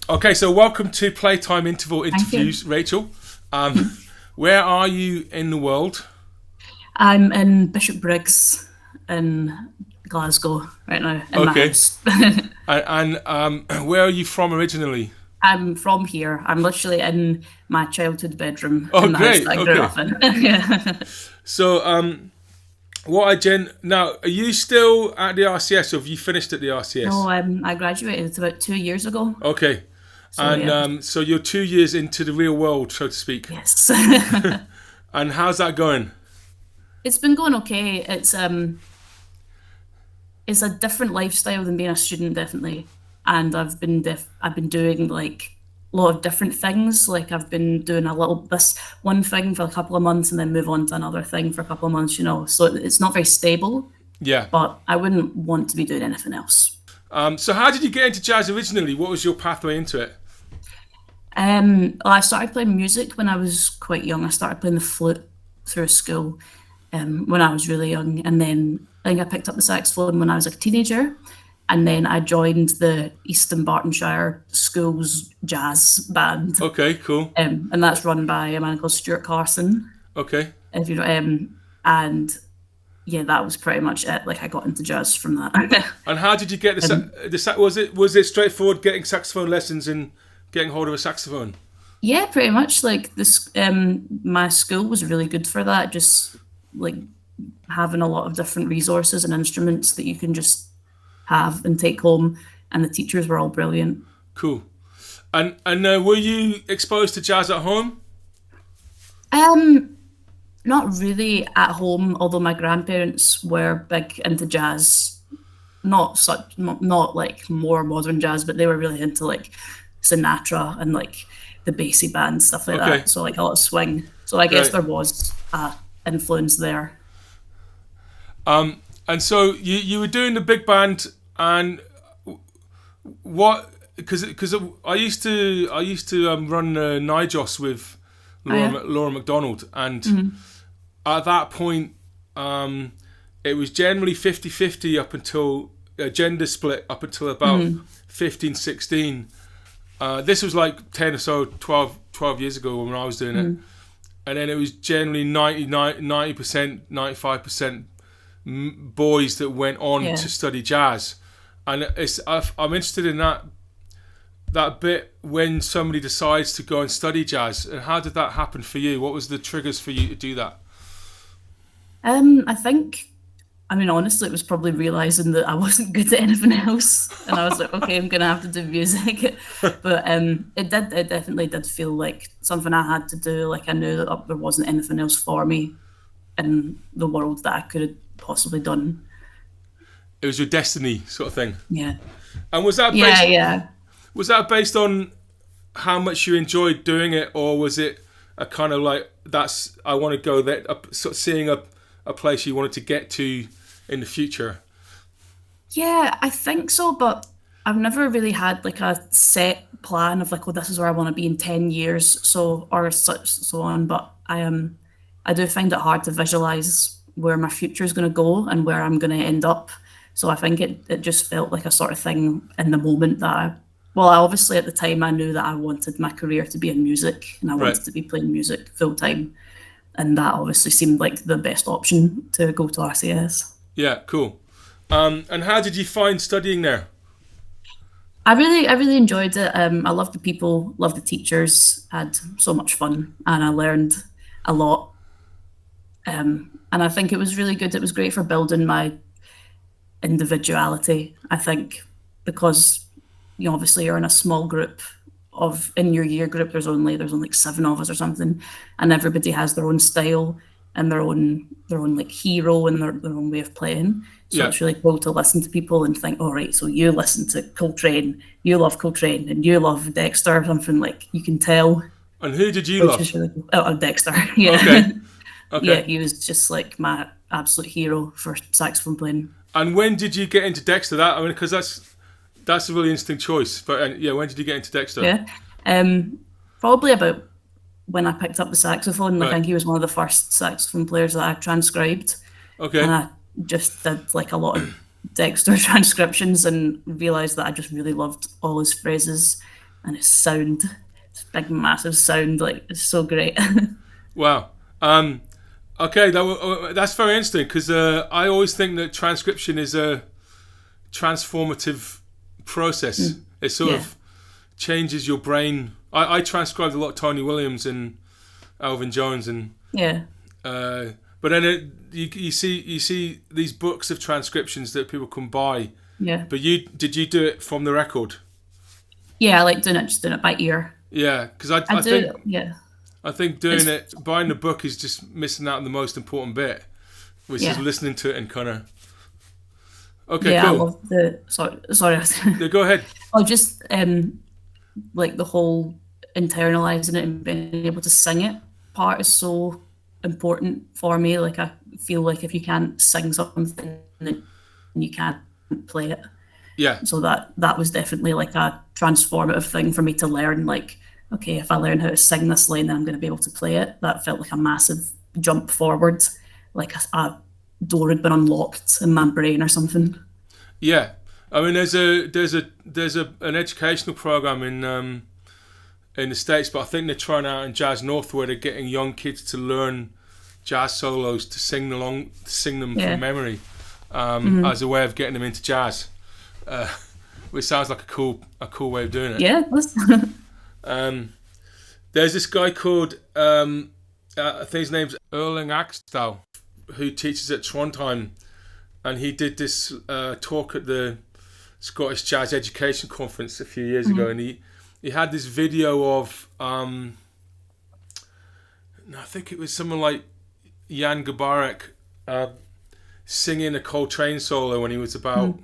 Okay, so welcome to Playtime Interval Thank you. Interviews, Rachel. Where are you in the world? I'm in Bishopbriggs in Glasgow right now in my Okay, house. and where are you from originally? I'm from here. I'm literally in my childhood bedroom Oh, in the house great. that I grew Okay, up in. Yeah. so what I gen now? Are you still at the RCS, or have you finished at the No, RCS? I graduated about 2 years ago. Okay, So and yeah, so you're 2 years into the real world, so to speak. yes. And how's that going? It's been going okay. It's a different lifestyle than being a student, definitely. And I've been doing like a lot of different things. Like I've been doing a little this one thing for a couple of months and then move on to another thing for a couple of months, So it's not very stable, Yeah. but I wouldn't want to be doing anything else. So how did you get into jazz originally? What was your pathway into it? Well, I started playing music when I was quite young. I started playing the flute through school when I was really young, and then I think I picked up the saxophone when I was like a teenager, and then I joined the Eastern Bartonshire Schools jazz band, Okay, cool. and that's run by a man called Stuart Carson. Okay. If you know, and yeah, that was pretty much it. Like I got into jazz from that. And how did you get um, was it straightforward getting saxophone lessons and getting hold of a saxophone? yeah, pretty much. Like this, my school was really good for that. Just like having a lot of different resources and instruments that you can just have and take home, and the teachers were all brilliant. Cool. And were you exposed to jazz at home? Um, Not really at home, although my grandparents were big into jazz. Not like more modern jazz, but they were really into like Sinatra and like the bassy band stuff like Okay, that. So like a lot of swing. So I guess great. there was a influence there. And so you were doing the big band, and what? Because I used to run Nijos with Oh yeah. Laura McDonald, and at that point, it was generally 50-50 up until a gender split up until about 15, 16. This was like 10 or so, 12 years ago when I was doing it. And then it was generally 90%, 95% boys that went on Yeah. to study jazz. And I'm interested in that bit when somebody decides to go and study jazz. And how did that happen for you? What was the triggers for you to do that? I think, I mean, honestly, it was probably realizing that I wasn't good at anything else, and I was like, okay, I'm gonna have to do music. But it definitely did feel like something I had to do. Like I knew that there wasn't anything else for me in the world that I could have possibly done. It was your destiny sort of thing. Yeah, And was that yeah, based yeah. was that based on how much you enjoyed doing it, or was it a kind of like that's I want to go there, sort of seeing a place you wanted to get to in the future? Yeah, I think so, but I've never really had like a set plan of like, oh, this is where I want to be in 10 years, so or such so on. But I do find it hard to visualize where my future is going to go and where I'm going to end up. So I think it just felt like a sort of thing in the moment that well, I obviously at the time I knew that I wanted my career to be in music and I Right. wanted to be playing music full time, and that obviously seemed like the best option to go to RCS. Yeah. Cool. And how did you find studying there? I really enjoyed it. I loved the people, loved the teachers, had so much fun, and I learned a lot. And I think it was really good. It was great for building my individuality. I think because obviously you're in a small group of in your year group. There's only like seven of us or something, and everybody has their own style and their own like hero and their own way of playing. So Yeah. it's really cool to listen to people and think, all right, so you listen to Coltrane, you love Coltrane, and you love Dexter or something, like you can tell, And who did you which love? is really cool. Oh, Dexter, yeah. Okay. Yeah, Okay. he was just like my absolute hero for saxophone playing. And when did you get into Dexter? That I mean, because that's a really interesting choice. But yeah, when did you get into Dexter? Yeah. Probably about when I picked up the saxophone. Like, I Right. think he was one of the first saxophone players that I transcribed, and Okay. I just did like a lot of Dexter transcriptions and realized that I just really loved all his phrases. and it's sound. It's big, massive sound. Like it's so great. Wow. Okay, that's very interesting because I always think that transcription is a transformative process. It sort of changes your brain. I transcribed a lot of Tony Williams and Alvin Jones and but then you see these books of transcriptions that people can buy. Yeah. But did you do it from the record? Yeah, I like doing it by ear. Yeah, because I think buying the book is just missing out on the most important bit, which is listening to it and kind of. Okay, cool. I love the sorry. No, go ahead. Just like the whole internalizing it and being able to sing it part is so important for me. Like I feel like if you can't sing something, then you can't play it. Yeah. So that was definitely like a transformative thing for me to learn. Like, okay, if I learn how to sing this line, then I'm going to be able to play it. That felt like a massive jump forward, like a door had been unlocked in my brain or something. Yeah, I mean, there's an educational program in the States, but I think they're trying out in Jazz North where they're getting young kids to learn jazz solos to sing them from memory, as a way of getting them into jazz, which sounds like a cool way of doing it. Yeah. There's this guy called I think his name's Erling Axtell, who teaches at Trondheim, and he did this talk at the Scottish Jazz Education Conference a few years ago, and he had this video of I think it was someone like Jan Gabarek singing a Coltrane solo when he was about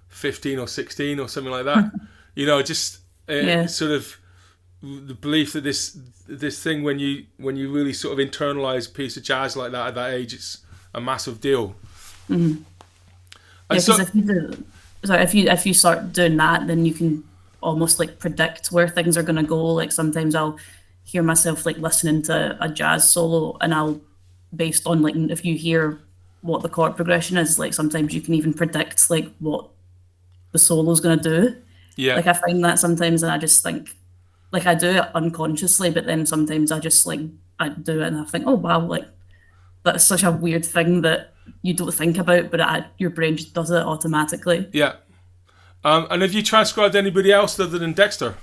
15 or 16 or something like that. Just sort of the belief that this thing when you really sort of internalize a piece of jazz like that at that age, it's a massive deal. Mm-hmm. Because if you start doing that, then you can almost like predict where things are going to go. Like sometimes I'll hear myself like listening to a jazz solo, and I'll, based on like if you hear what the chord progression is, like sometimes you can even predict like what the solo's going to do. Yeah. Like I find that sometimes, and I just think, like I do it unconsciously, but then sometimes I just like I do it and I think, oh wow, like that's such a weird thing that you don't think about, but your brain just does it automatically. Yeah. And have you transcribed anybody else other than Dexter?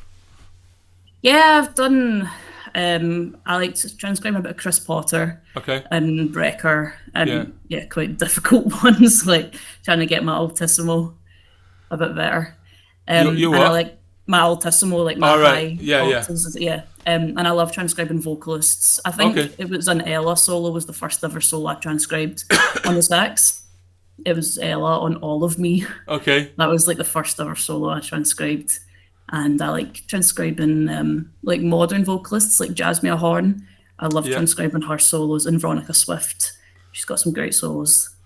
Yeah, I've done. I like to transcribe a bit of Chris Potter. Okay. And Brecker, and quite difficult ones, like trying to get my altissimo a bit better. You what? And I like my altissimo, like my high. Yeah. And I love transcribing vocalists. I think it was an Ella solo was the first ever solo I transcribed on the sax. It was Ella on All of Me. Okay. That was like the first ever solo I transcribed. And I like transcribing like modern vocalists like Jasmine Horn. I love transcribing her solos, and Veronica Swift. She's got some great solos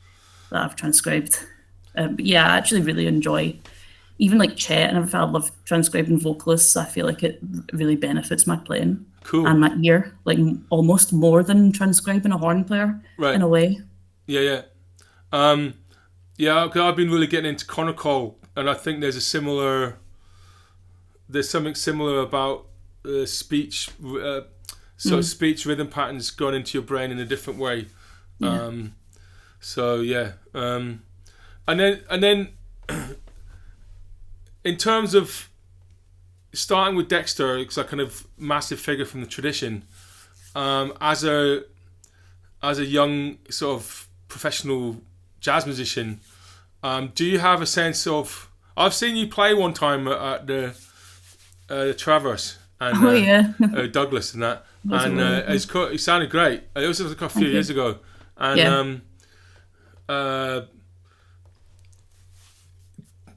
that I've transcribed. But yeah, I actually really enjoy even like Chet, and I love transcribing vocalists. I feel like it really benefits my playing and my ear, like almost more than transcribing a horn player in a way. Yeah. Cause I've been really getting into conical, and I think there's something similar about speech, speech rhythm patterns going into your brain in a different way. Yeah. And then in terms of starting with Dexter, it's a kind of massive figure from the tradition. As a young sort of professional jazz musician, do you have a sense of? I've seen you play one time at the Traverse and Douglas and that, and it sounded great. It was like a few years ago, and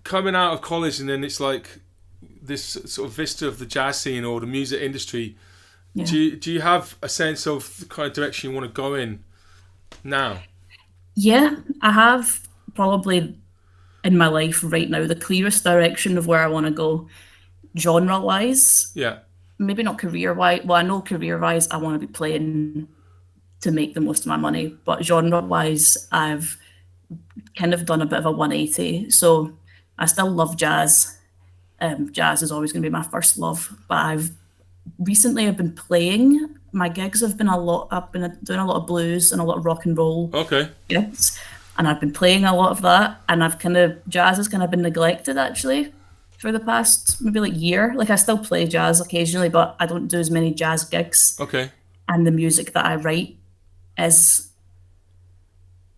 coming out of college, and then it's like this sort of vista of the jazz scene or the music industry. Yeah. Do you have a sense of the kind of direction you want to go in now? Yeah, I have probably in my life right now the clearest direction of where I want to go, genre-wise. Yeah. Maybe not career-wise. Well, I know career-wise I want to be playing to make the most of my money, but genre-wise I've kind of done a bit of a 180. So I still love jazz, Jazz is always going to be my first love. But I've been playing. My gigs have been I've been doing a lot of blues and a lot of rock and roll gigs, and I've been playing a lot of that. And jazz has kind of been neglected actually for the past maybe like year. Like I still play jazz occasionally, but I don't do as many jazz gigs. Okay. And the music that I write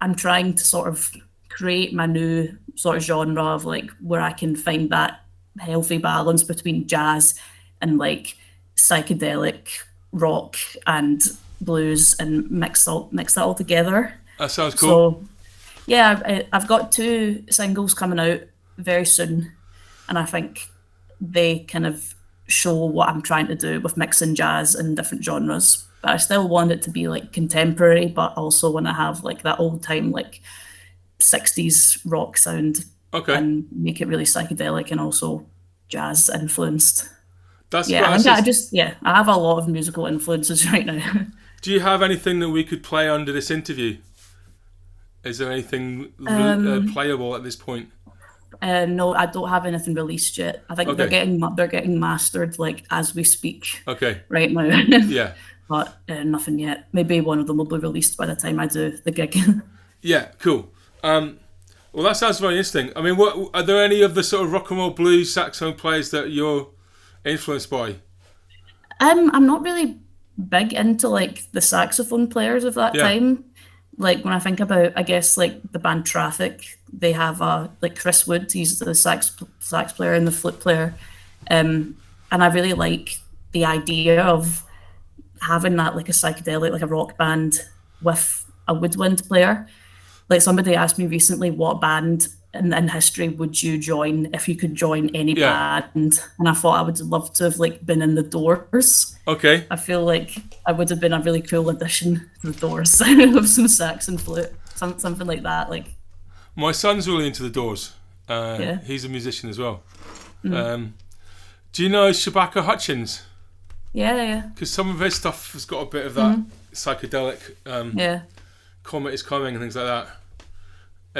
I'm trying to sort of create my new sort of genre of like where I can find that healthy balance between jazz and like psychedelic rock and blues and mix that all together. That sounds cool. So yeah, I've got 2 singles coming out very soon, and I think they kind of show what I'm trying to do with mixing jazz and different genres. But I still want it to be like contemporary, but also want to have like that old time like 60s rock sound. Okay. And make it really psychedelic and also jazz influenced. That's I have a lot of musical influences right now. Do you have anything that we could play under this interview? Is there anything playable at this point? No, I don't have anything released yet. I think they're getting mastered like as we speak. Okay. Right now. Yeah. But nothing yet. Maybe one of them will be released by the time I do the gig. Yeah, cool. Well, that sounds very interesting. I mean, what are there any of the sort of rock and roll blues saxophone players that you're influenced by? I'm not really big into like the saxophone players of that time. Like when I think about, I guess like the band Traffic, they have like Chris Wood. He's the sax player and the flute player, and I really like the idea of having that like a psychedelic, like a rock band with a woodwind player. Like somebody asked me recently, what band in history would you join if you could join any band? And I thought I would love to have like been in the Doors. Okay. I feel like I would have been a really cool addition to the Doors with some sax and flute, something like that. Like my son's really into the Doors. He's a musician as well. Do you know Shabaka Hutchins? Yeah. Because some of his stuff has got a bit of that psychedelic. Comet is Coming and things like that.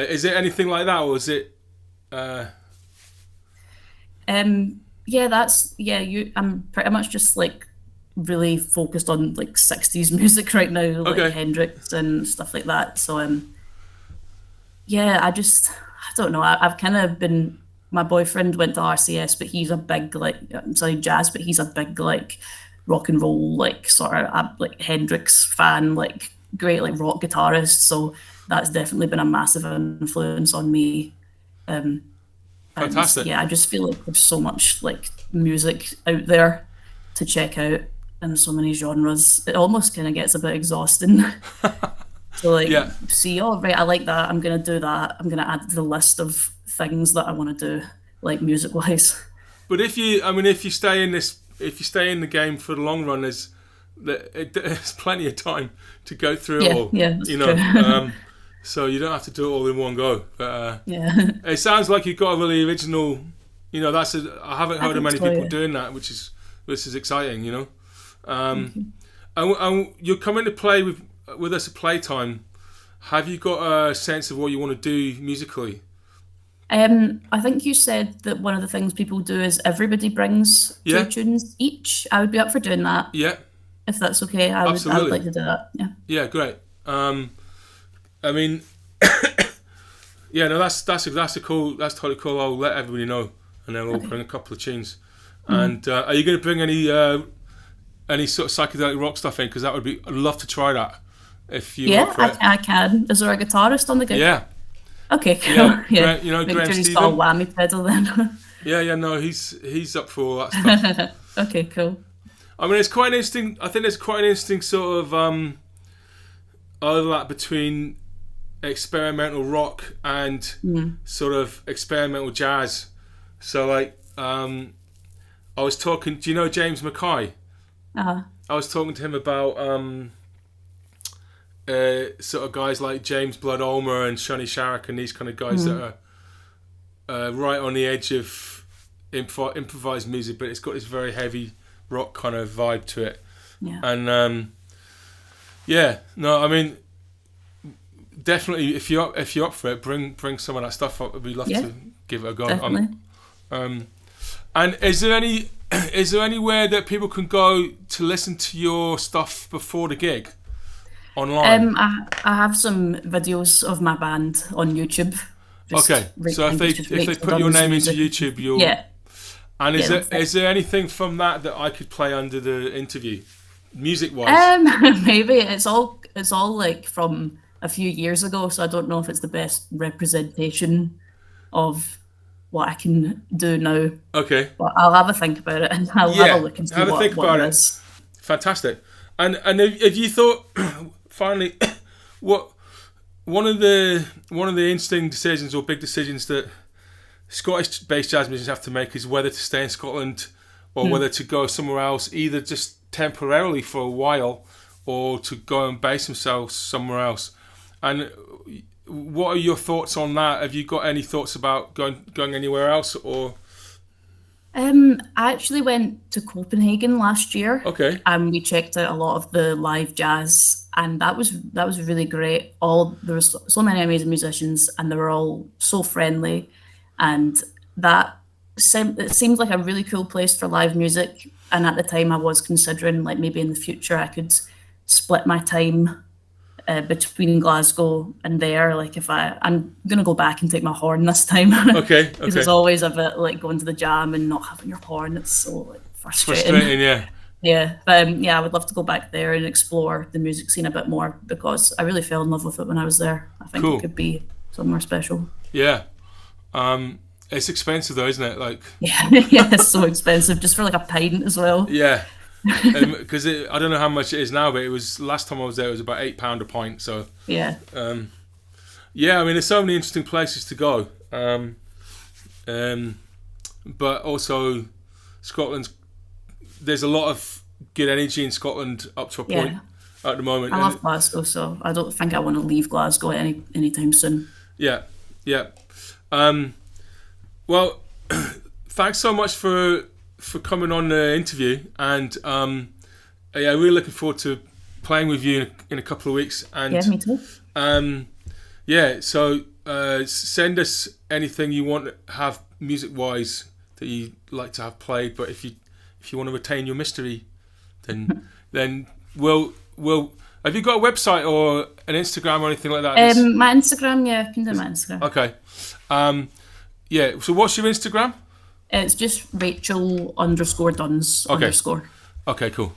Is it anything like that, or is it? I'm pretty much just like really focused on like 60s music right now, like Hendrix and stuff like that. So I don't know. I've kind of been. My boyfriend went to RCS, but he's a big jazz, but he's a big like rock and roll like sort of like Hendrix fan, like great like rock guitarist. So that's definitely been a massive influence on me. Fantastic. I just feel like there's so much like music out there to check out in so many genres. It almost kind of gets a bit exhausting. To see, I like that, I'm gonna do that, I'm gonna add to the list of things that I want to do, like music wise. But if you stay in the game for the long run, there's plenty of time to go through it all. True. So you don't have to do it all in one go. But it sounds like you've got a really original. I haven't heard of many people doing that, which is exciting. And you're coming to play with us at Playtime. Have you got a sense of what you want to do musically? I think you said that one of the things people do is everybody brings 2 tunes each. I would be up for doing that. Yeah. If that's okay, I would like to do that. Yeah. Yeah, great. I mean, that's totally cool. I'll let everybody know, and then we'll bring a couple of tunes. And are you going to bring any sort of psychedelic rock stuff in? Because I'd love to try that. If you I can. Is there a guitarist on the gig? Yeah. Okay, cool. Yeah. Make Graeme sure he's Stephen. got a whammy pedal then. No, he's up for all that stuff. Okay, cool. I mean, it's quite interesting. I think there's quite an interesting sort of overlap between experimental rock and sort of experimental jazz. So, like, I was talking. Do you know James Mackay? I was talking to him about sort of guys like James Blood Ulmer and Shani Sharrock and these kind of guys that are right on the edge of improvised music, but it's got this very heavy rock kind of vibe to it. Yeah. And I mean, definitely if you're up for it, bring some of that stuff up. We'd love to give it a go. Definitely. And is there anywhere that people can go to listen to your stuff before the gig? Online? I have some videos of my band on YouTube. Okay, so if they put your name into YouTube, you'll... Yeah. And is there anything from that I could play under the interview, music-wise? Maybe it's all like from a few years ago, so I don't know if it's the best representation of what I can do now. Okay. But I'll have a think about it, and I'll have a look and see what it is. Fantastic. And have you thought finally what one of the interesting decisions or big decisions that Scottish-based jazz musicians have to make is whether to stay in Scotland or whether to go somewhere else, either just temporarily for a while or to go and base themselves somewhere else. And what are your thoughts on that? Have you got any thoughts about going anywhere else? Or I actually went to Copenhagen last year. Okay. And we checked out a lot of the live jazz, and that was really great. There was so many amazing musicians, and they were all so friendly, and it seemed like a really cool place for live music. And at the time, I was considering like maybe in the future I could split my time between Glasgow and there. Like I'm gonna go back and take my horn this time. Okay. Because it's always a bit like going to the jam and not having your horn. It's so like frustrating. Yeah. Yeah, but I would love to go back there and explore the music scene a bit more, because I really fell in love with it when I was there. I think it could be somewhere special. Yeah. It's expensive though, isn't it? Like yeah, it's so expensive just for like a pint as well. Yeah. Because I don't know how much it is now, but it was last time I was there. It was about £8 a pint. So yeah, yeah. I mean, there's so many interesting places to go, but also Scotland's. There's a lot of good energy in Scotland up to a point at the moment. I love Glasgow, so I don't think I want to leave Glasgow anytime soon. Yeah. Well, thanks so much for coming on the interview, and really looking forward to playing with you in a couple of weeks. And yeah, me too. So send us anything you want to have music-wise that you'd like to have played. But if you want to retain your mystery, then we'll. Have you got a website or an Instagram or anything like that? My Instagram, yeah, I can do my Instagram. Okay. Yeah. So what's your Instagram? It's just Rachel_Duns _. Okay, cool.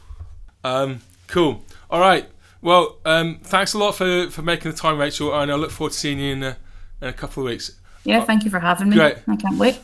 Cool. All right. Well, thanks a lot for making the time, Rachel, and I look forward to seeing you in a couple of weeks. Yeah, thank you for having me. Great. I can't wait.